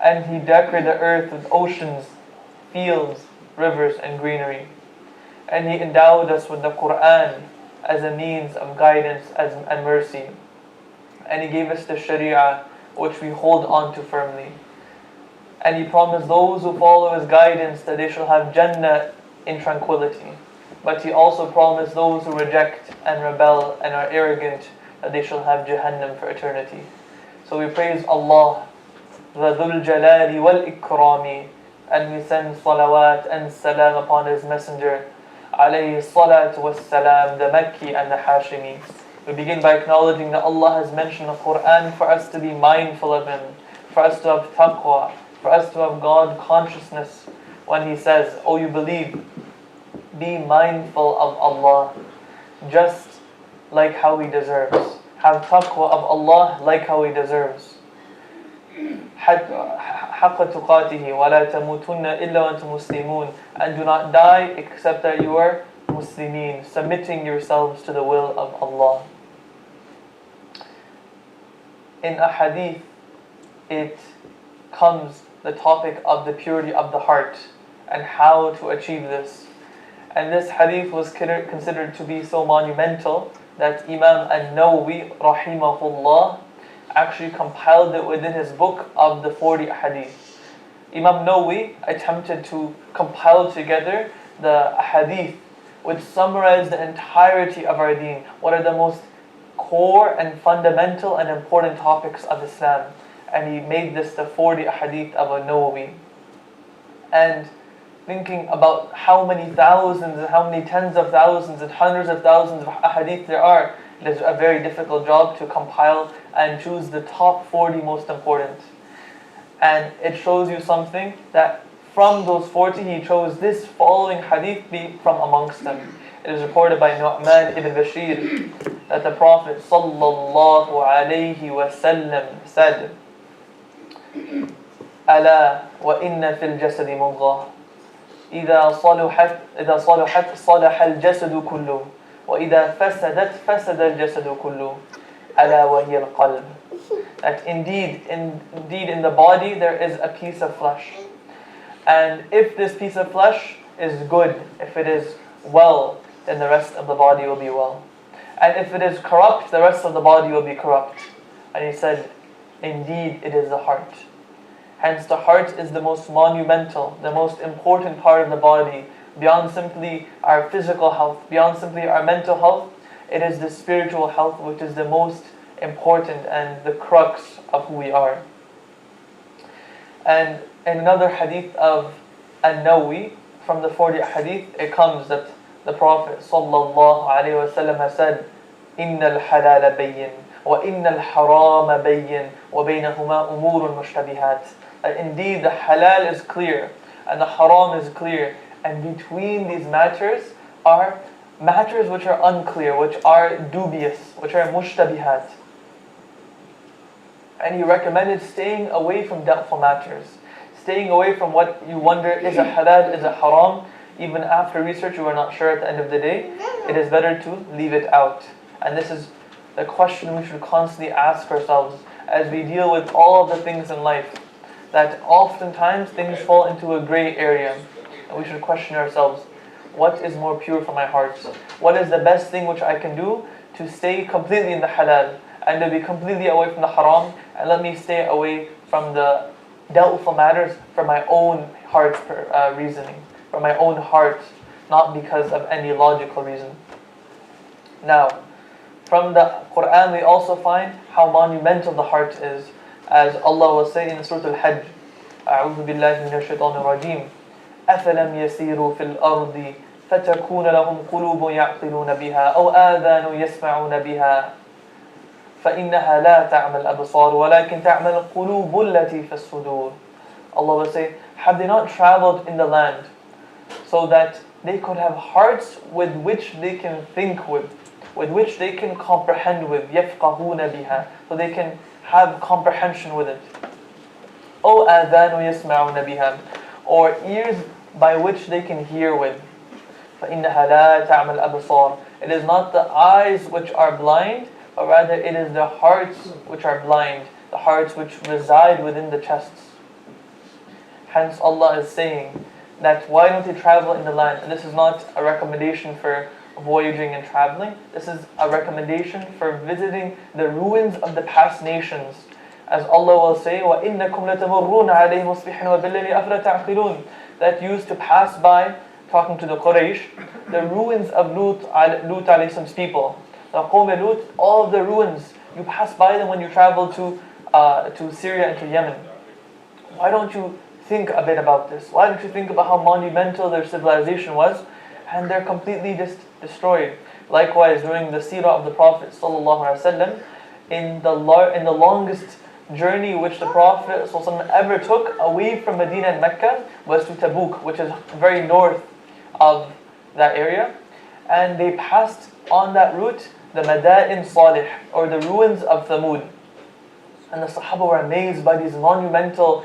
And He decorated the earth with oceans, fields, rivers, and greenery. And He endowed us with the Quran as a means of guidance and mercy. And He gave us the Sharia, which we hold on to firmly. And He promised those who follow His guidance that they shall have Jannah in tranquility. But He also promised those who reject and rebel and are arrogant that they shall have Jahannam for eternity. So we praise Allah, the Dhul Jalali wal Ikrami, and we send salawat and salam upon His Messenger, alayhi salatu was salam, the Makki and the Hashimi. We begin by acknowledging that Allah has mentioned the Quran for us to be mindful of Him, for us to have taqwa, for us to have God consciousness when He says, "Oh, you believe, be mindful of Allah just like how He deserves. Have taqwa of Allah like how He deserves. حَقَّ تُقَاتِهِ وَلَا تَمُوتُنَّ إِلَّا وَأَنْتُمْ مُسْلِمُونَ. And do not die except that you are Muslimin, submitting yourselves to the will of Allah. In a hadith, it comes the topic of the purity of the heart and how to achieve this. And this hadith was considered to be so monumental that Imam An-Nawawi rahimahullah actually compiled it within his book of the 40 hadith. Imam Nawawi attempted to compile together the hadith which summarize the entirety of our deen. What are the most core and fundamental and important topics of Islam? And he made this the 40 hadith of An-Nawawi. And thinking about how many thousands and how many tens of thousands and hundreds of thousands of hadith there are, it is a very difficult job to compile and choose the top 40 most important. And it shows you something that from those 40 he chose this following hadith be from amongst them. It is reported by Nu'man ibn Bashir that the Prophet sallallahu alayhi wasallam said, "Ala wa inna fil jasadi mudghah. إذا صلحت صلح الجسد كله وإذا فسدت فسد الجسد كله ألا وهي القلب." That indeed in the body there is a piece of flesh, and if this piece of flesh is good, if it is well, then the rest of the body will be well, and if it is corrupt, the rest of the body will be corrupt. And he said, indeed it is the heart. Hence the heart is the most monumental, the most important part of the body. Beyond simply our physical health, beyond simply our mental health, it is the spiritual health which is the most important and the crux of who we are. And in another hadith of An-Nawawi, from the 40 hadith, it comes that the Prophet sallallahu alaihi wasallam has said, إِنَّ الْحَلَالَ بَيِّنْ وَإِنَّ الْحَرَامَ بَيِّنْ وَبَيْنَهُمَا أُمُورٌ مُشْتَبِهَاتٌ. That indeed the halal is clear and the haram is clear, and between these matters are matters which are unclear, which are dubious, which are mushtabihat. And he recommended staying away from doubtful matters, staying away from what you wonder, is it halal, is it haram? Even after research you are not sure at the end of the day, it is better to leave it out. And this is the question we should constantly ask ourselves as we deal with all of the things in life, that oftentimes things fall into a gray area, and we should question ourselves, what is more pure for my heart? What is the best thing which I can do to stay completely in the halal and to be completely away from the haram, and let me stay away from the doubtful matters for my own heart's reasoning, for my own heart, not because of any logical reason. Now, from the Quran we also find how monumental the heart is, as Allah will say in Surah Al-Hajj, أعوذ بالله من الشيطان الرجيم أفلم يسيروا في الأرض فتكون لهم قلوب يعقلون بها أو آذان يسمعون بها فإنها لا تعمى الأبصار ولكن تعمى القلوب التي في الصدور. Allah will say, have they not traveled in the land so that they could have hearts with which they can think with which they can comprehend with, يفقهون بها, so they can have comprehension with it. أو آذان يسمعون بها, or ears by which they can hear with. فإنها لا تعمى الأبصار. It is not the eyes which are blind, but rather it is the hearts which are blind, the hearts which reside within the chests. Hence Allah is saying that why don't they travel in the land? And this is not a recommendation for voyaging and traveling. This is a recommendation for visiting the ruins of the past nations. As Allah will say, وَإِنَّكُمْ لَتَمُرُّونَ عَلَيْهِمْ مُصْبِحِينَ وَبِاللَّيْلِ أَفْلَا تَعْقِلُونَ, that used to pass by, talking to the Quraysh, the ruins of Lut alayhi salam's people. The Qawm Lut, all of the ruins, you pass by them when you travel to Syria and to Yemen. Why don't you think a bit about this? Why don't you think about how monumental their civilization was? And they're completely just destroyed. Likewise, during the seerah of the Prophet ﷺ, in the longest journey which the Prophet ﷺ ever took away from Medina and Mecca was to Tabuk, which is very north of that area. And they passed on that route the Mada'in Salih, or the ruins of Thamud. And the Sahaba were amazed by these monumental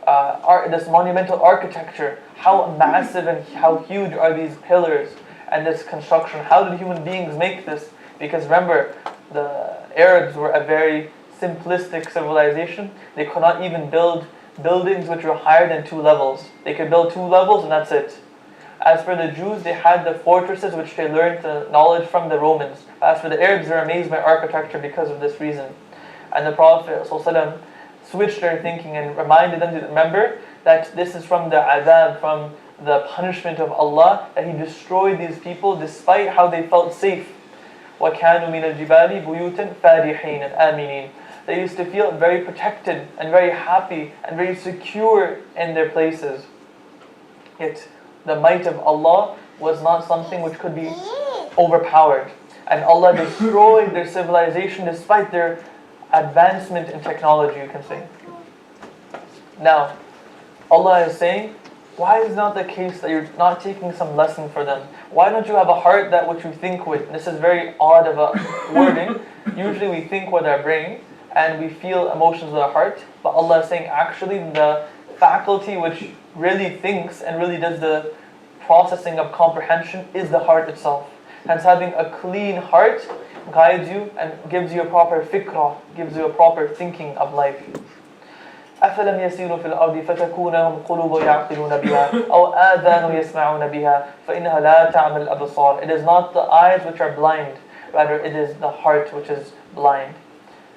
architecture. How massive and how huge are these pillars and this construction? How did human beings make this? Because remember, the Arabs were a very simplistic civilization. They could not even build buildings which were higher than 2 levels. They could build 2 levels and that's it. As for the Jews, they had the fortresses which they learned the knowledge from the Romans. As for the Arabs, they're amazed by architecture because of this reason. And the Prophet ﷺ switched their thinking and reminded them to remember that this is from the adab, from the punishment of Allah, that He destroyed these people despite how they felt safe. وَكَانُوا مِنَ الْجِبَالِ بُيُوتًا فَارِحِينَ آمِنِينَ. They used to feel very protected and very happy and very secure in their places. Yet the might of Allah was not something which could be overpowered. And Allah destroyed their civilization despite their advancement in technology, you can say. Now, Allah is saying, why is it not the case that you're not taking some lesson for them? Why don't you have a heart that which you think with? This is very odd of a wording. Usually we think with our brain and we feel emotions with our heart. But Allah is saying actually the faculty which really thinks and really does the processing of comprehension is the heart itself. Hence having a clean heart guides you and gives you a proper fikrah, gives you a proper thinking of life. أَفَلَمْ يَسِيرُوا فِي الْأَرْضِ فَتَكُونَ لَهُمْ قُلُوبٌ يَعْقِلُونَ بِهَا أَوْ آذَانٌ يَسْمَعُونَ بِهَا فَإِنَّهَا لَا تَعْمَى الْأَبْصَارِ. It is not the eyes which are blind, rather it is the heart which is blind.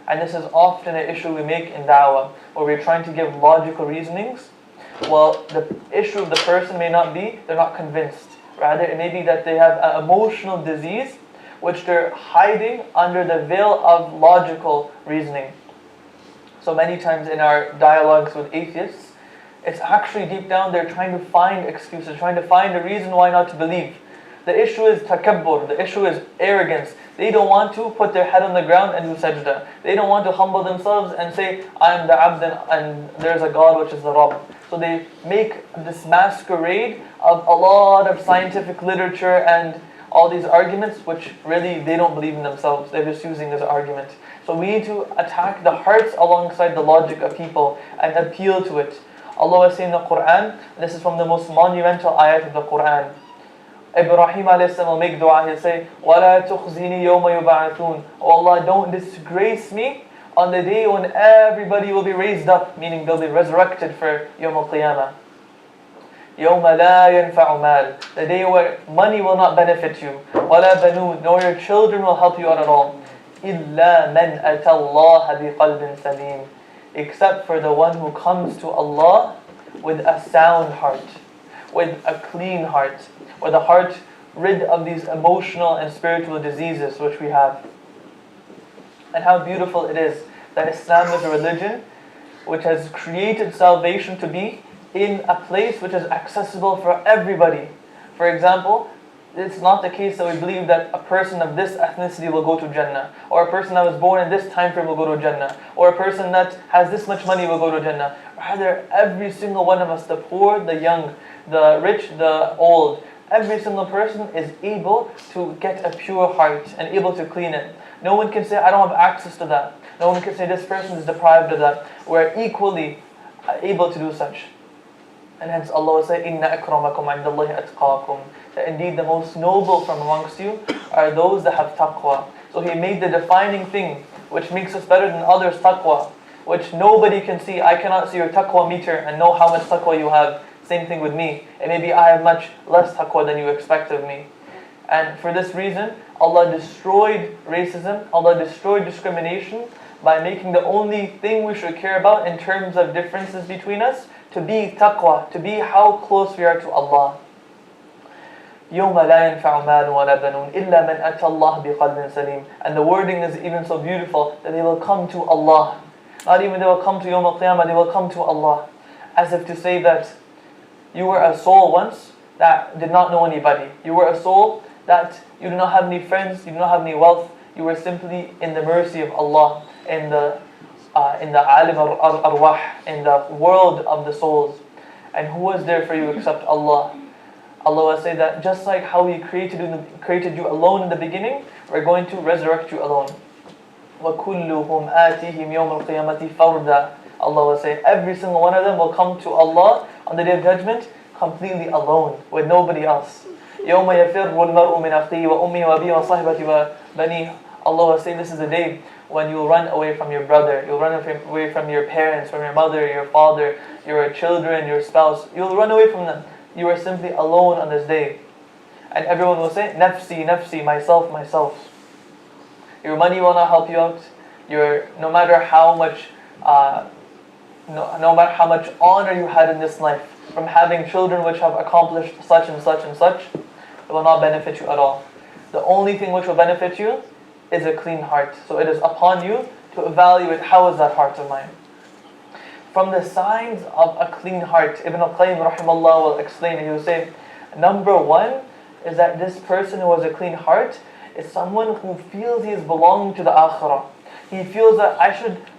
And this is often an issue we make in da'wah, where we're trying to give logical reasonings. Well, the issue of the person may not be, they're not convinced. Rather, it may be that they have an emotional disease which they're hiding under the veil of logical reasoning. So many times in our dialogues with atheists, it's actually deep down they're trying to find excuses, trying to find a reason why not to believe. The issue is takabbur, the issue is arrogance. They don't want to put their head on the ground and do sajda. They don't want to humble themselves and say, I am the abd and there's a God which is the Rabb. So they make this masquerade of a lot of scientific literature and all these arguments which really they don't believe in themselves. They're just using as an argument. So we need to attack the hearts alongside the logic of people and appeal to it. Allah was saying in the Quran, and this is from the most monumental ayat of the Quran. Ibrahim a.s. will make dua, he'll say, وَلَا تُخْزِينِي يَوْمَ يُبْعَثُونَ. Oh Allah, don't disgrace me on the day when everybody will be raised up, meaning they'll be resurrected for Yawm al-Qiyamah. يَوْمَ لَا يَنْفَعُ مَالٍ. The day where money will not benefit you. وَلَا بَنُونَ. Nor your children will help you out at all. إِلَّا مَنْ أَتَى اللَّهَ بِقَلْبٍ سَلِيمٍ. Except for the one who comes to Allah with a sound heart, with a clean heart, with a heart rid of these emotional and spiritual diseases which we have. And how beautiful it is that Islam is a religion which has created salvation to be in a place which is accessible for everybody. For example, it's not the case that we believe that a person of this ethnicity will go to Jannah, or a person that was born in this time frame will go to Jannah, or a person that has this much money will go to Jannah. Rather, every single one of us, the poor, the young, the rich, the old, every single person is able to get a pure heart and able to clean it. No one can say, I don't have access to that. No one can say, this person is deprived of that. We're equally able to do such. And hence Allah will say, إِنَّ أَكْرَمَكُمْ عِنْدَ اللَّهِ أَتْقَاكُمْ. That indeed the most noble from amongst you are those that have taqwa. So He made the defining thing which makes us better than others taqwa. which nobody can see. I cannot see your taqwa meter and know how much taqwa you have. Same thing with me. And maybe I have much less taqwa than you expect of me. And for this reason, Allah destroyed racism, Allah destroyed discrimination by making the only thing we should care about in terms of differences between us to be taqwa, to be how close we are to Allah. يَوْمَ لَا يَنْفَعُ مَالٌ وَلَا بَنُونَ إِلَّا مَنْ أَتَى اللَّهَ بِقَلْبٍ سَلِيمٍ. And the wording is even so beautiful that they will come to Allah. Not even they will come to Yawm al-Qiyamah, they will come to Allah. As if to say that you were a soul once that did not know anybody. You were a soul that you do not have any friends, you do not have any wealth. You were simply in the mercy of Allah, in the alim al-arwah, in the world of the souls. And who was there for you except Allah? Allah will say that just like how He created you alone in the beginning, we're going to resurrect you alone. وَكُلُّهُمْ آتِهِمْ يَوْمَ الْقِيَامَةِ فَرْدًا. Allah will say every single one of them will come to Allah on the Day of Judgment completely alone, with nobody else. يَوْمَ يَفِرُّ الْمَرْءُ مِنْ أَخِيهِ وَأُمِّهِ وَأَبِيهِ وَصَحْبَتِهِ وَبَنِيهِ. Allah will say this is the day when you will run away from your brother, you'll run away from your parents, from your mother, your father, your children, your spouse. You'll run away from them. You are simply alone on this day. And everyone will say, Nafsi, Nafsi, myself, myself. Your money will not help you out. No matter how much honor you had in this life, from having children which have accomplished such and such and such, it will not benefit you at all. The only thing which will benefit you is a clean heart. So it is upon you to evaluate how is that heart of mine. From the signs of a clean heart, Ibn al-Qayyim rahimahullah will explain, he will say, number one is that this person who has a clean heart is someone who feels he is belonging to the akhirah. He feels that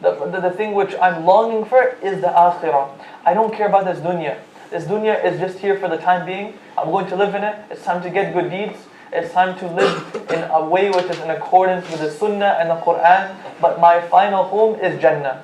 the thing which I'm longing for is the akhirah. I don't care about this dunya. This dunya is just here for the time being. I'm going to live in it. It's time to get good deeds. It's time to live in a way which is in accordance with the sunnah and the Quran. But my final home is Jannah.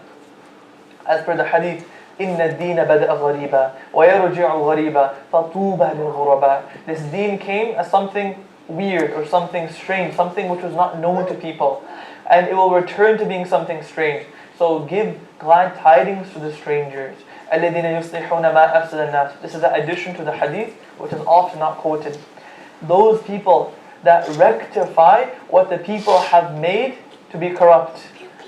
As per the hadith, إِنَّ الدِّينَ بَدَأَ غَرِيبًا وَيَرْجِعُ غَرِيبًا فَطُوبَى لِلْغُرَبَاءِ. This deen came as something weird or something strange, something which was not known to people. And it will return to being something strange. So give glad tidings to the strangers. الَّذِينَ يُصْلِحُونَ مَا أَفْسَدَ النَّاسِ. This is an addition to the hadith, which is often not quoted. Those people that rectify what the people have made to be corrupt.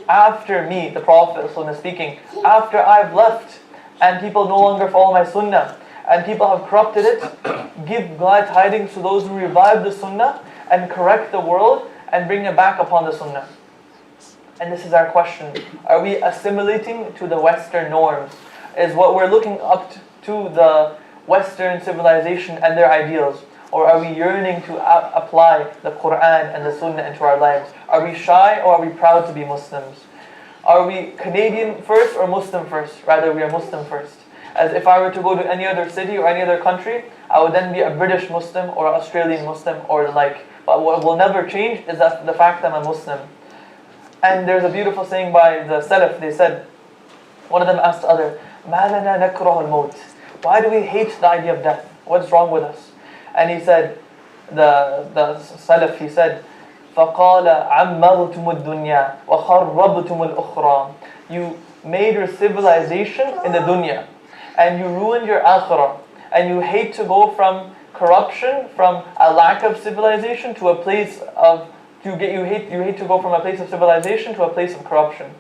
After me, the Prophet is speaking, after I've left and people no longer follow my sunnah and people have corrupted it, give glad tidings to those who revive the sunnah and correct the world and bring it back upon the sunnah. And this is our question. Are we assimilating to the Western norms? Is what we're looking up to the Western civilization and their ideals? Or are we yearning to apply the Quran and the Sunnah into our lives? Are we shy or are we proud to be Muslims? Are we Canadian first or Muslim first? Rather, we are Muslim first. As if I were to go to any other city or any other country, I would then be a British Muslim or an Australian Muslim or the like. But what will never change is that the fact that I'm a Muslim. And there's a beautiful saying by the Salaf. They said, one of them asked the other, مَا لَنَا نَكْرَهُ الْمَوْتِ. Why do we hate the idea of death? What's wrong with us? And he said, the Salaf, he said, فَقَالَ عَمَّرْتُمُ الدُّنْيَا وَخَرَّبْتُمُ الْأُخْرَى. You made your civilization in the dunya, and you ruined your akhirah, and you hate to go from corruption, from a lack of civilization to a place of, you hate to go from a place of civilization to a place of corruption.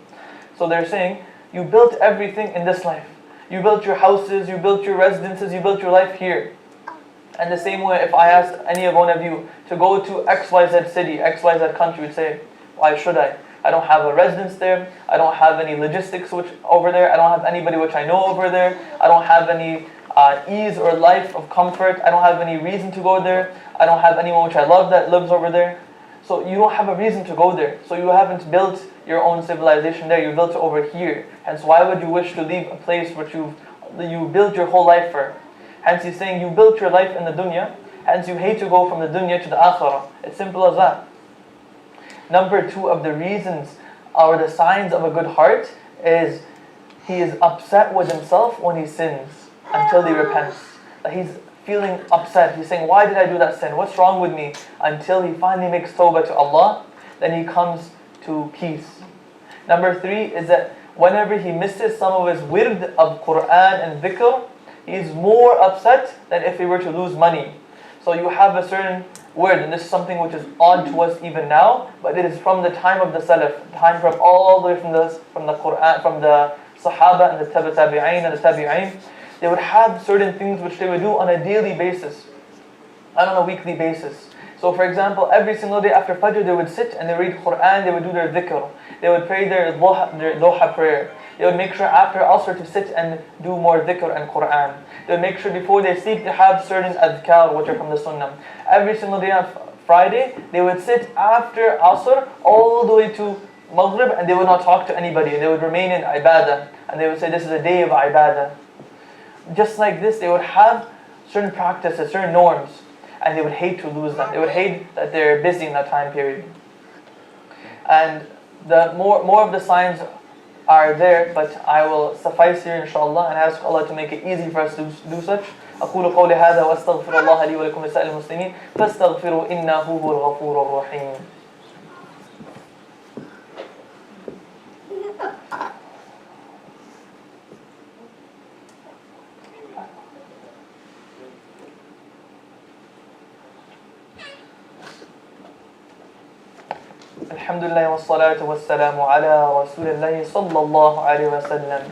So they're saying, you built everything in this life. You built your houses, you built your residences, you built your life here. And the same way, if I asked any of one of you to go to XYZ city, XYZ country, you'd say, why should I? I don't have a residence there. I don't have any logistics over there. I don't have anybody which I know over there. I don't have any ease or life of comfort. I don't have any reason to go there. I don't have anyone which I love that lives over there. So you don't have a reason to go there. So you haven't built your own civilization there. You built it over here. Hence, why would you wish to leave a place which you built your whole life for? Hence he's saying you built your life in the dunya, hence you hate to go from the dunya to the akhirah. It's simple as that. Number two of the reasons or the signs of a good heart is he is upset with himself when he sins until he repents. That he's feeling upset. He's saying, why did I do that sin? What's wrong with me? Until he finally makes tawbah to Allah, then he comes to peace. Number three is that whenever he misses some of his wird of Quran and dhikr, he's more upset than if he were to lose money. So you have a certain word, and this is something which is odd to us even now, but it is from the time of the Salaf, time from all the way from the Quran, from the Sahaba and the Tabi'in and the Tabi'in. They would have certain things which they would do on a daily basis and on a weekly basis. So for example, every single day after Fajr, they would sit and they read Quran, they would do their dhikr, they would pray their duha prayer. They would make sure after Asr to sit and do more dhikr and Quran. They would make sure before they sleep to have certain adhkar which are from the Sunnah. Every single day on Friday, they would sit after Asr all the way to Maghrib and they would not talk to anybody. And they would remain in ibadah. And they would say this is a day of ibadah. Just like this, they would have certain practices, certain norms. And they would hate to lose them. They would hate that they're busy in that time period. And the more of the signs are there, but I will suffice here inshallah and ask Allah to make it easy for us to do such. أقول قولي هذا وأستغفر الله لي ولكم ولسائر المسلمين فاستغفروا إنه هو الغفور الرحيم. الحمد لله والصلاة والسلام على رسول الله صلى الله عليه وسلم.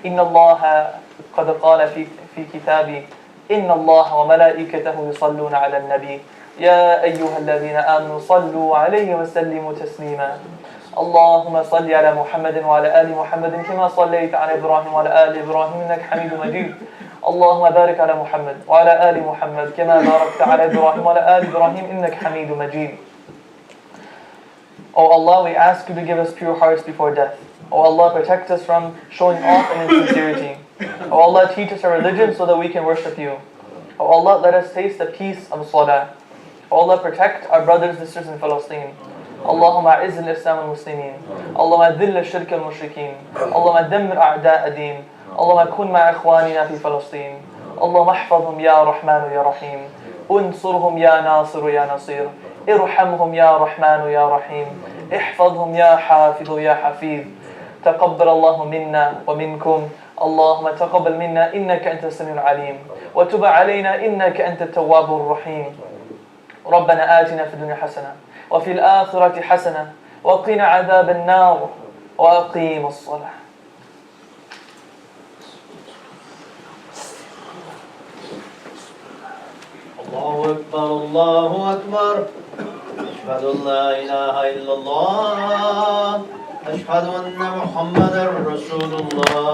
إن الله قد قال في كتابه إن الله وملائكته يصلون على النبي يا أيها الذين آمنوا صلوا عليه وسلموا تسليما. اللهم صل على محمد وعلى آل محمد كما صليت على إبراهيم وعلى آل إبراهيم إنك حميد مجيد. اللهم بارك على محمد وعلى آل محمد كما باركت على إبراهيم وعلى آل إبراهيم إنك حميد مجيد. O Allah, we ask you to give us pure hearts before death. O Allah, protect us from showing off and insincerity. O Allah, teach us our religion so that we can worship you. O Allah, let us taste the peace of Salah. O Allah, protect our brothers and sisters in Palestine. اللهم أعز الإسلام والمسلمين. اللهم أذل الشرك والمشركين. اللهم دمر أعداء الدين. اللهم كن مع إخواننا في فلسطين. اللهم احفظهم يا رحمن يا رحيم. انصرهم يا ناصر يا نصير. ارحمهم يا رحمن يا رحيم. احفظهم يا حافظ يا حفيظ. تقبل الله منا ومنكم. اللهم تقبل منا إنك أنت السميع العليم وتب علينا إنك أنت التواب الرحيم. ربنا آتنا في الدنيا حسنة وفي الآخرة حسنة وقنا عذاب النار وأقيم الصلاة. الله أكبر الله أكبر. أشهد أن لا إله إلا الله. أشهد أن محمدا رسول الله.